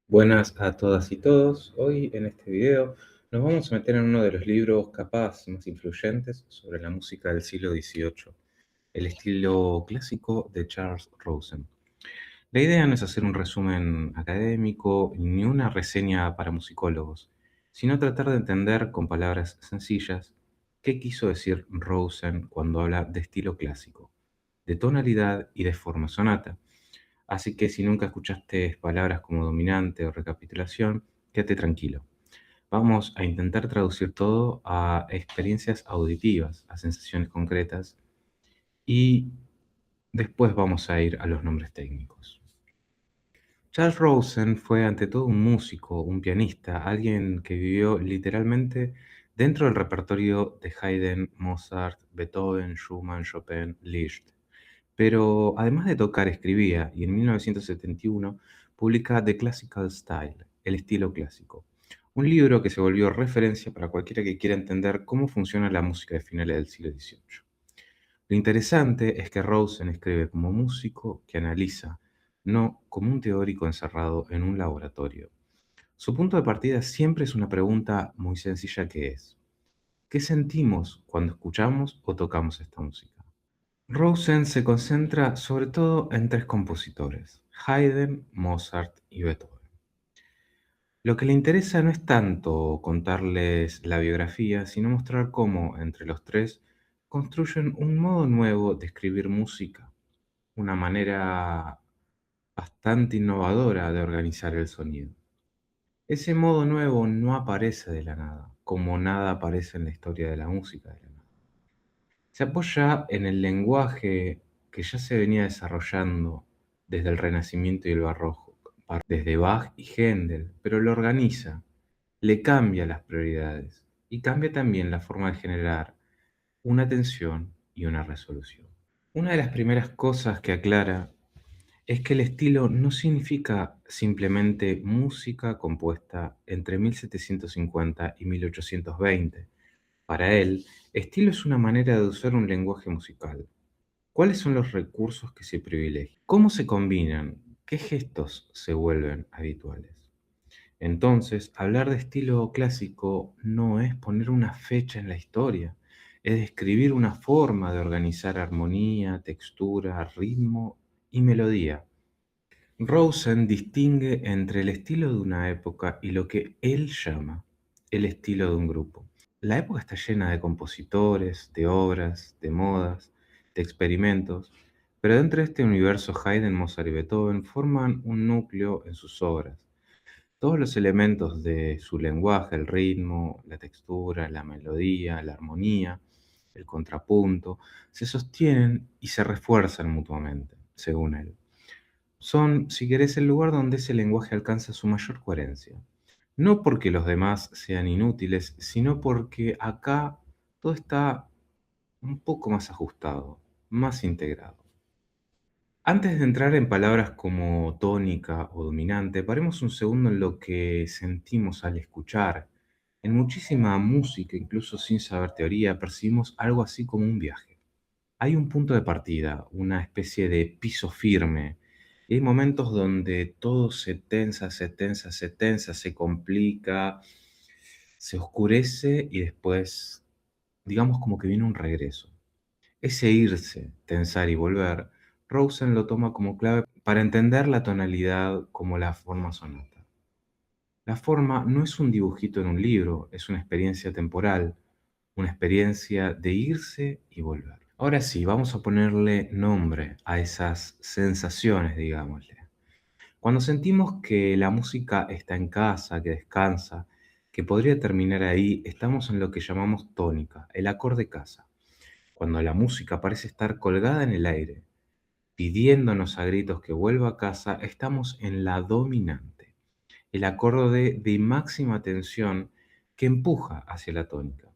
Buenas a todas y todos. Hoy en este video nos vamos a meter en uno de los libros capaz más influyentes sobre la música del siglo XVIII, el estilo clásico de Charles Rosen. La idea no es hacer un resumen académico ni una reseña para musicólogos, sino tratar de entender con palabras sencillas qué quiso decir Rosen cuando habla de estilo clásico, de tonalidad y de forma sonata. Así que si nunca escuchaste palabras como dominante o recapitulación, quédate tranquilo. Vamos a intentar traducir todo a experiencias auditivas, a sensaciones concretas y después vamos a ir a los nombres técnicos. Charles Rosen fue ante todo un músico, un pianista, alguien que vivió literalmente dentro del repertorio de Haydn, Mozart, Beethoven, Schumann, Chopin, Liszt. Pero además de tocar, escribía y en 1971 publica The Classical Style, el estilo clásico, un libro que se volvió referencia para cualquiera que quiera entender cómo funciona la música de finales del siglo XVIII. Lo interesante es que Rosen escribe como músico que analiza, no como un teórico encerrado en un laboratorio. Su punto de partida siempre es una pregunta muy sencilla que es: ¿qué sentimos cuando escuchamos o tocamos esta música? Rosen se concentra sobre todo en tres compositores: Haydn, Mozart y Beethoven. Lo que le interesa no es tanto contarles la biografía, sino mostrar cómo, entre los tres, construyen un modo nuevo de escribir música, una manera bastante innovadora de organizar el sonido. Ese modo nuevo no aparece de la nada, como nada aparece en la historia de la música de la nada. Se apoya en el lenguaje que ya se venía desarrollando desde el Renacimiento y el Barroco, desde Bach y Händel, pero lo organiza, le cambia las prioridades y cambia también la forma de generar una tensión y una resolución. Una de las primeras cosas que aclara es que el estilo no significa simplemente música compuesta entre 1750 y 1820. Para él, estilo es una manera de usar un lenguaje musical. ¿Cuáles son los recursos que se privilegian? ¿Cómo se combinan? ¿Qué gestos se vuelven habituales? Entonces, hablar de estilo clásico no es poner una fecha en la historia, es describir una forma de organizar armonía, textura, ritmo y melodía. Rosen distingue entre el estilo de una época y lo que él llama el estilo de un grupo. La época está llena de compositores, de obras, de modas, de experimentos, pero dentro de este universo Haydn, Mozart y Beethoven forman un núcleo en sus obras. Todos los elementos de su lenguaje, el ritmo, la textura, la melodía, la armonía, el contrapunto, se sostienen y se refuerzan mutuamente, según él. Son, si querés, el lugar donde ese lenguaje alcanza su mayor coherencia. No porque los demás sean inútiles, sino porque acá todo está un poco más ajustado, más integrado. Antes de entrar en palabras como tónica o dominante, paremos un segundo en lo que sentimos al escuchar. En muchísima música, incluso sin saber teoría, percibimos algo así como un viaje. Hay un punto de partida, una especie de piso firme, y hay momentos donde todo se tensa, se tensa, se tensa, se complica, se oscurece y después, digamos como que viene un regreso. Ese irse, tensar y volver, Rosen lo toma como clave para entender la tonalidad como la forma sonata. La forma no es un dibujito en un libro, es una experiencia temporal, una experiencia de irse y volver. Ahora sí, vamos a ponerle nombre a esas sensaciones, digámosle. Cuando sentimos que la música está en casa, que descansa, que podría terminar ahí, estamos en lo que llamamos tónica, el acorde casa. Cuando la música parece estar colgada en el aire, pidiéndonos a gritos que vuelva a casa, estamos en la dominante, el acorde de máxima tensión que empuja hacia la tónica.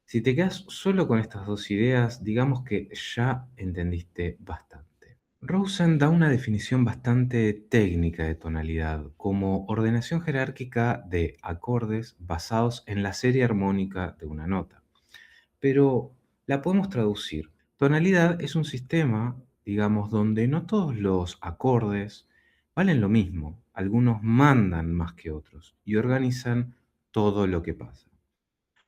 Si te quedas solo con estas dos ideas, digamos que ya entendiste bastante. Rosen da una definición bastante técnica de tonalidad, como ordenación jerárquica de acordes basados en la serie armónica de una nota. Pero la podemos traducir. Tonalidad es un sistema, digamos, donde no todos los acordes valen lo mismo. algunos mandan más que otros y organizan todo lo que pasa.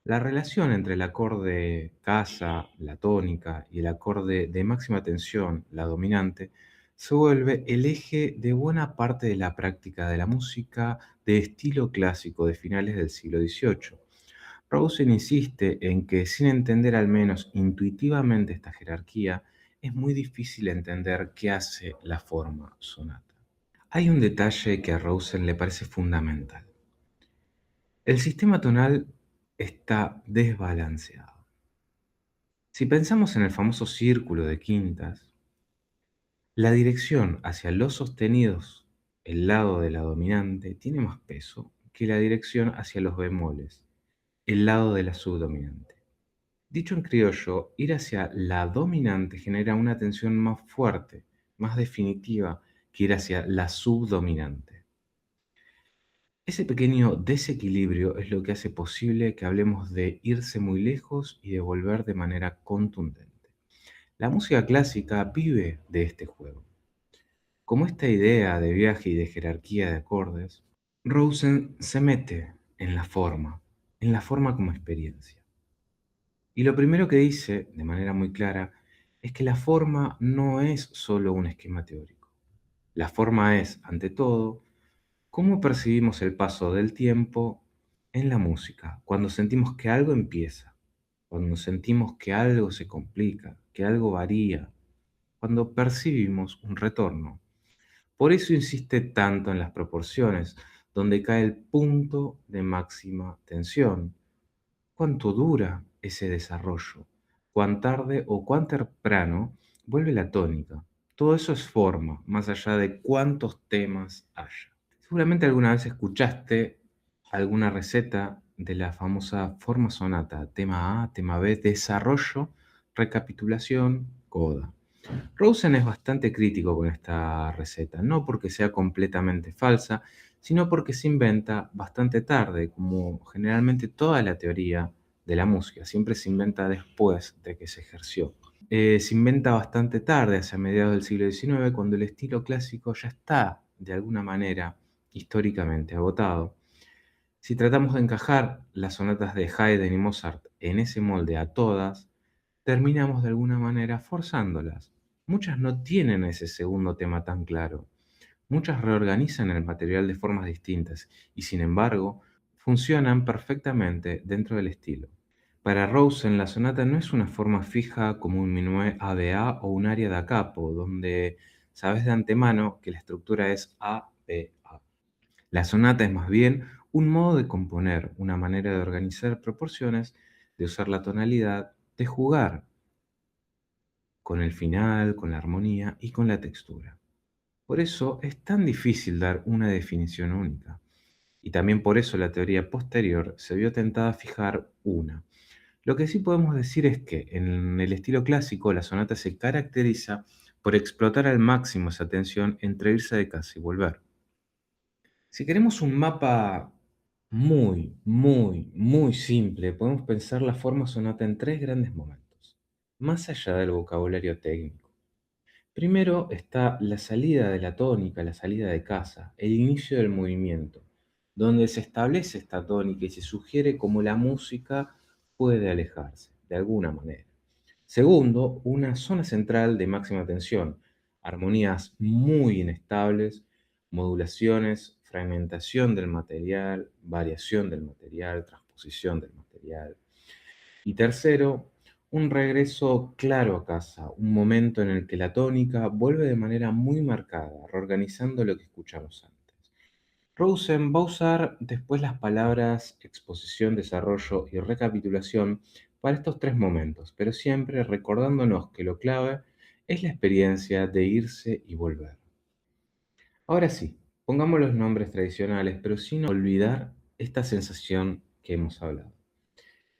La relación entre el acorde casa, la tónica, y el acorde de máxima tensión, la dominante, se vuelve el eje de buena parte de la práctica de la música de estilo clásico de finales del siglo XVIII. Rosen insiste en que sin entender al menos intuitivamente esta jerarquía, es muy difícil entender qué hace la forma sonata. Hay un detalle que a Rosen le parece fundamental. El sistema tonal está desbalanceado. Si pensamos en el famoso círculo de quintas, la dirección hacia los sostenidos, el lado de la dominante, tiene más peso que la dirección hacia los bemoles, el lado de la subdominante. Dicho en criollo, ir hacia la dominante genera una tensión más fuerte, más definitiva que ir hacia la subdominante. Ese pequeño desequilibrio es lo que hace posible que hablemos de irse muy lejos y de volver de manera contundente. La música clásica vive de este juego. Como esta idea de viaje y de jerarquía de acordes, Rosen se mete en la forma como experiencia. Y lo primero que dice, de manera muy clara, es que la forma no es solo un esquema teórico. La forma es, ante todo, cómo percibimos el paso del tiempo en la música, cuando sentimos que algo empieza, cuando sentimos que algo se complica, que algo varía, cuando percibimos un retorno. Por eso insiste tanto en las proporciones, donde cae el punto de máxima tensión. ¿Cuánto dura ese desarrollo? ¿Cuán tarde o cuán temprano vuelve la tónica? Todo eso es forma, más allá de cuántos temas haya. Seguramente alguna vez escuchaste alguna receta de la famosa forma sonata, tema A, tema B, desarrollo, recapitulación, coda. Rosen es bastante crítico con esta receta, no porque sea completamente falsa, sino porque se inventa bastante tarde, como generalmente toda la teoría de la música, siempre se inventa después de que se ejerció. Se inventa bastante tarde, hacia mediados del siglo XIX, cuando el estilo clásico ya está, de alguna manera, históricamente agotado. Si tratamos de encajar las sonatas de Haydn y Mozart en ese molde a todas, terminamos de alguna manera forzándolas. Muchas no tienen ese segundo tema tan claro. Muchas reorganizan el material de formas distintas y, sin embargo, funcionan perfectamente dentro del estilo. Para Rosen, la sonata no es una forma fija como un minué ABA o un aria da capo, donde sabes de antemano que la estructura es ABA. La sonata es más bien un modo de componer, una manera de organizar proporciones, de usar la tonalidad, de jugar con el final, con la armonía y con la textura. Por eso es tan difícil dar una definición única. Y también por eso la teoría posterior se vio tentada a fijar una. Lo que sí podemos decir es que en el estilo clásico la sonata se caracteriza por explotar al máximo esa tensión entre irse de casa y volver. Si queremos un mapa muy simple, podemos pensar la forma sonata en tres grandes momentos, más allá del vocabulario técnico. Primero está la salida de la tónica, la salida de casa, el inicio del movimiento, donde se establece esta tónica y se sugiere cómo la música puede alejarse, de alguna manera. Segundo, una zona central de máxima tensión, armonías muy inestables, modulaciones, fragmentación del material, variación del material, transposición del material. Y tercero, un regreso claro a casa, un momento en el que la tónica vuelve de manera muy marcada, reorganizando lo que escuchamos antes. Rosen va a usar después las palabras exposición, desarrollo y recapitulación para estos tres momentos, pero siempre recordándonos que lo clave es la experiencia de irse y volver. Ahora sí, pongamos los nombres tradicionales, pero sin olvidar esta sensación que hemos hablado.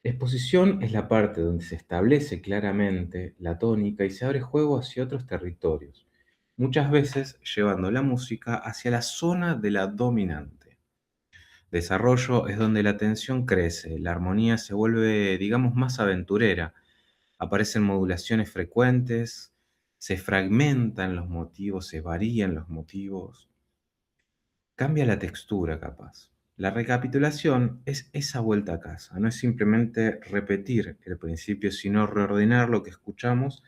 Exposición es la parte donde se establece claramente la tónica y se abre juego hacia otros territorios, muchas veces llevando la música hacia la zona de la dominante. Desarrollo es donde la tensión crece, la armonía se vuelve, digamos, más aventurera, aparecen modulaciones frecuentes, se fragmentan los motivos, se varían los motivos. Cambia la textura capaz. La recapitulación es esa vuelta a casa, no es simplemente repetir el principio, sino reordenar lo que escuchamos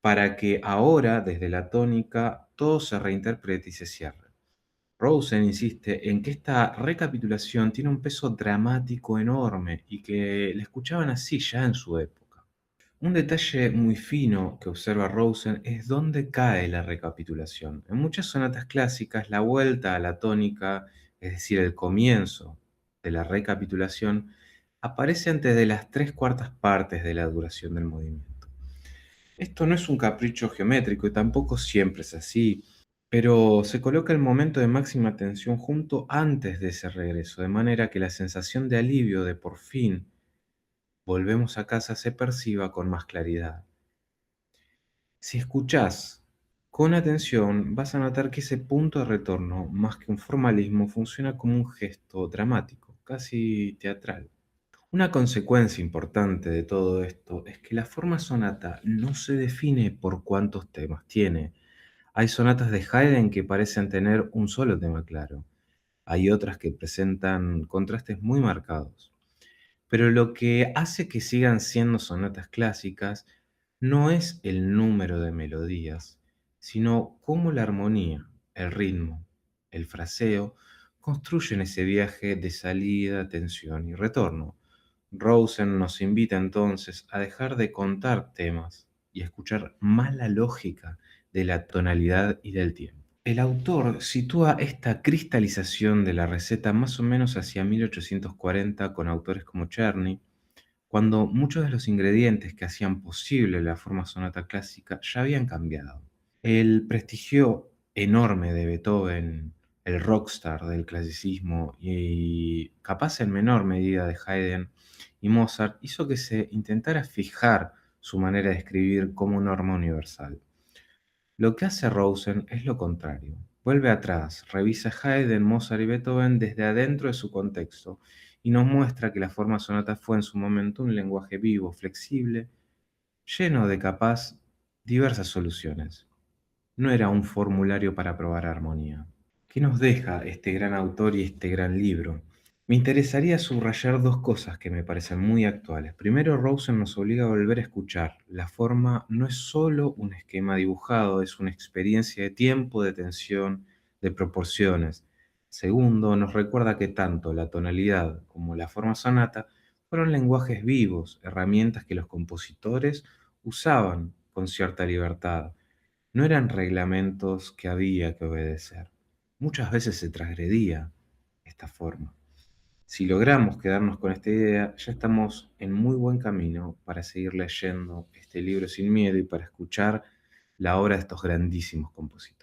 para que ahora, desde la tónica, todo se reinterprete y se cierre. Rosen insiste en que esta recapitulación tiene un peso dramático enorme y que la escuchaban así ya en su época. Un detalle muy fino que observa Rosen es dónde cae la recapitulación. En muchas sonatas clásicas, la vuelta a la tónica, es decir, el comienzo de la recapitulación, aparece antes de las tres cuartas partes de la duración del movimiento. Esto no es un capricho geométrico y tampoco siempre es así, pero se coloca el momento de máxima tensión junto antes de ese regreso, de manera que la sensación de alivio de por fin volvemos a casa se perciba con más claridad. Si escuchás con atención, vas a notar que ese punto de retorno, más que un formalismo, funciona como un gesto dramático, casi teatral. Una consecuencia importante de todo esto es que la forma sonata no se define por cuántos temas tiene. Hay sonatas de Haydn que parecen tener un solo tema claro. Hay otras que presentan contrastes muy marcados. Pero lo que hace que sigan siendo sonatas clásicas no es el número de melodías, sino cómo la armonía, el ritmo, el fraseo construyen ese viaje de salida, tensión y retorno. Rosen nos invita entonces a dejar de contar temas y a escuchar más la lógica de la tonalidad y del tiempo. El autor sitúa esta cristalización de la receta más o menos hacia 1840 con autores como Czerny, cuando muchos de los ingredientes que hacían posible la forma sonata clásica ya habían cambiado. El prestigio enorme de Beethoven, el rockstar del clasicismo y capaz en menor medida de Haydn y Mozart hizo que se intentara fijar su manera de escribir como norma universal. Lo que hace Rosen es lo contrario. Vuelve atrás, revisa Haydn, Mozart y Beethoven desde adentro de su contexto y nos muestra que la forma sonata fue en su momento un lenguaje vivo, flexible, lleno de capaz diversas soluciones. No era un formulario para probar armonía. ¿Qué nos deja este gran autor y este gran libro? Me interesaría subrayar dos cosas que me parecen muy actuales. Primero, Rosen nos obliga a volver a escuchar. La forma no es solo un esquema dibujado, es una experiencia de tiempo, de tensión, de proporciones. Segundo, nos recuerda que tanto la tonalidad como la forma sonata fueron lenguajes vivos, herramientas que los compositores usaban con cierta libertad. No eran reglamentos que había que obedecer. Muchas veces se transgredía esta forma. Si logramos quedarnos con esta idea, ya estamos en muy buen camino para seguir leyendo este libro sin miedo y para escuchar la obra de estos grandísimos compositores.